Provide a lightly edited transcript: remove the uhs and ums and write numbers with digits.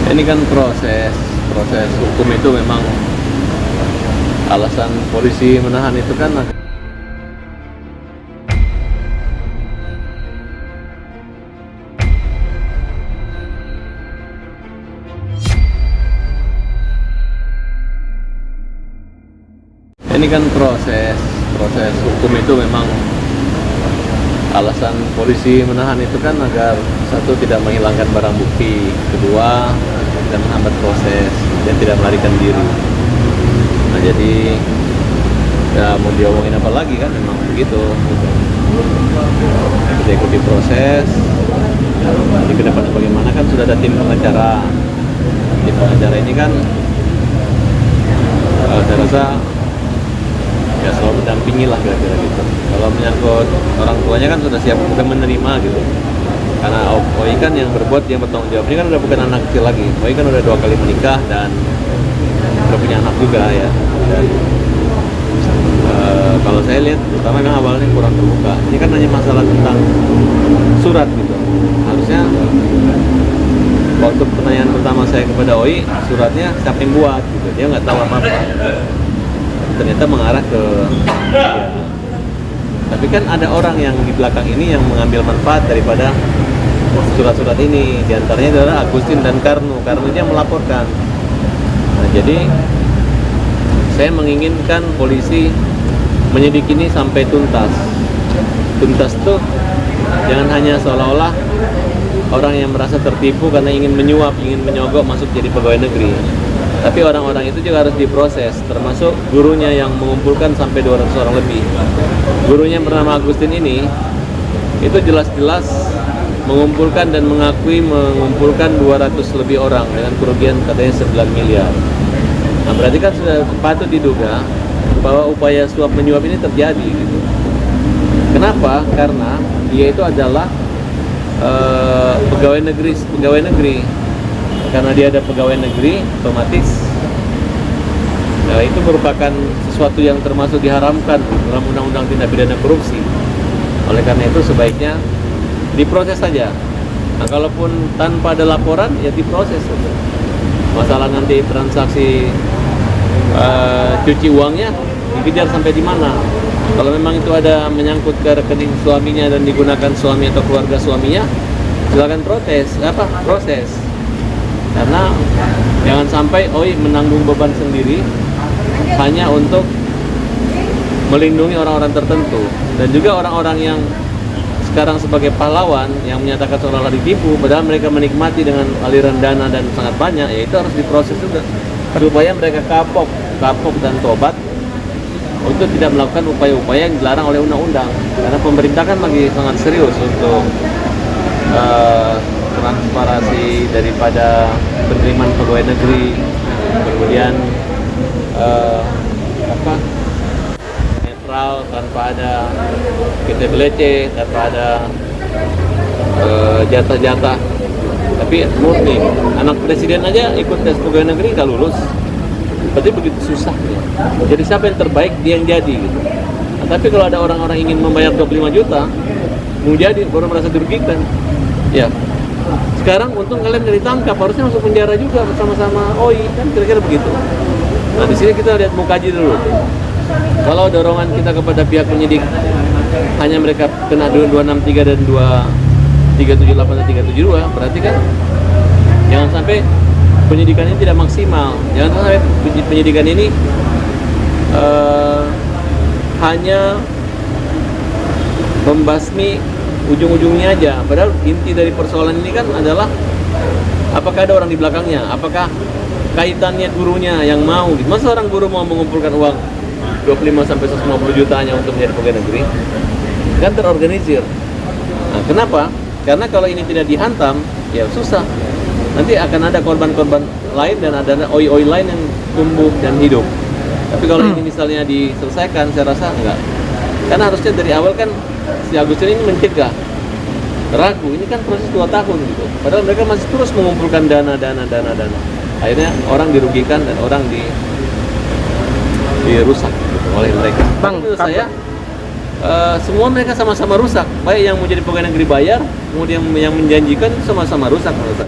Ini kan proses hukum itu memang alasan polisi menahan itu kan proses hukum itu memang alasan polisi menahan itu kan agar satu tidak menghilangkan barang bukti, kedua tidak menghambat proses dan tidak melarikan diri. Nah jadi ya mau diomongin apa lagi kan memang begitu. Kita ikuti proses. Nanti ke depan bagaimana kan sudah ada tim pengacara. Tim pengacara ini kan saya rasa ya selalu mendampingi lah kira-kira gitu. Kalau menyangkut orang tuanya kan sudah siap bukan menerima gitu. Karena Oi kan yang berbuat, yang bertanggung jawab. Ini kan udah bukan anak kecil lagi. Oi kan udah 2 kali menikah dan udah punya anak juga ya. Dan kalau saya lihat, terutama memang awalnya kurang terbuka. Ini kan hanya masalah tentang surat gitu. Harusnya waktu pertanyaan pertama saya kepada Oi, suratnya siapa yang buat gitu. Dia nggak tahu apa-apa. Ternyata mengarah ke tapi kan ada orang yang di belakang ini yang mengambil manfaat daripada surat-surat ini. Di antaranya adalah Agustin dan Karnu yang melaporkan. Nah, jadi saya menginginkan polisi menyidik ini sampai tuntas. Tuntas tuh jangan hanya seolah-olah orang yang merasa tertipu karena ingin menyuap, ingin menyogok masuk jadi pegawai negeri. Tapi orang-orang itu juga harus diproses, termasuk gurunya yang mengumpulkan sampai 200 orang lebih. Gurunya bernama Agustin ini, itu jelas-jelas mengumpulkan dan mengakui mengumpulkan 200 lebih orang dengan kerugian katanya 9 miliar. Nah berarti kan sudah patut diduga bahwa upaya suap menyuap ini terjadi gitu. Kenapa? Karena dia itu adalah pegawai negeri. Karena dia ada pegawai negeri, otomatis itu merupakan sesuatu yang termasuk diharamkan dalam undang-undang tindak pidana korupsi. Oleh karena itu sebaiknya diproses saja. Nah, kalaupun tanpa ada laporan ya diproses saja. Masalah nanti transaksi cuci uangnya dikejar sampai di mana. Kalau memang itu ada menyangkut ke rekening suaminya dan digunakan suami atau keluarga suaminya, silakan proses. Karena jangan sampai Oi menanggung beban sendiri hanya untuk melindungi orang-orang tertentu. Dan juga orang-orang yang sekarang sebagai pahlawan yang menyatakan seolah-olah ditipu, padahal mereka menikmati dengan aliran dana dan sangat banyak, ya itu harus diproses juga supaya mereka kapok dan tobat untuk tidak melakukan upaya-upaya yang dilarang oleh undang-undang. Karena pemerintah kan lagi sangat serius untuk transparansi daripada penerimaan pegawai negeri, kemudian netral tanpa ada kita belece, tanpa ada jatah-jatah. Tapi murni anak presiden aja ikut tes pegawai negeri nggak lulus, berarti begitu susah ya. Jadi siapa yang terbaik dia yang jadi gitu. Nah, tapi kalau ada orang-orang ingin membayar 25 juta mau jadi baru merasa dirugikan ya. Sekarang untung kalian nggak ditangkap, harusnya masuk penjara juga bersama-sama Oi, kan kira-kira begitu. Nah di sini kita lihat mau kaji dulu. Kalau dorongan kita kepada pihak penyidik hanya mereka kena 263 dan 378 dan 372, berarti kan jangan sampai penyidikan ini tidak maksimal. Jangan sampai penyidikan ini hanya membasmi ujung-ujungnya aja. Padahal inti dari persoalan ini kan adalah apakah ada orang di belakangnya, apakah kaitannya gurunya yang mau gitu. Masa orang guru mau mengumpulkan uang 25 sampai 150 juta hanya untuk menjadi pegawai negeri? Kan terorganisir. Nah, kenapa? Karena kalau ini tidak dihantam, ya susah. Nanti akan ada korban-korban lain dan ada oi-oi lain yang tumbuh dan hidup. Tapi kalau ini misalnya diselesaikan, saya rasa enggak. Karena harusnya dari awal kan si Agustin ini mencegah. Ragu, ini kan proses 2 tahun gitu. Padahal mereka masih terus mengumpulkan dana. Akhirnya orang dirugikan dan orang dirusak gitu, oleh mereka. Bang, menurut saya semua mereka sama-sama rusak. Baik yang mau jadi pegawai negeri bayar, kemudian yang menjanjikan sama-sama rusak menurut saya.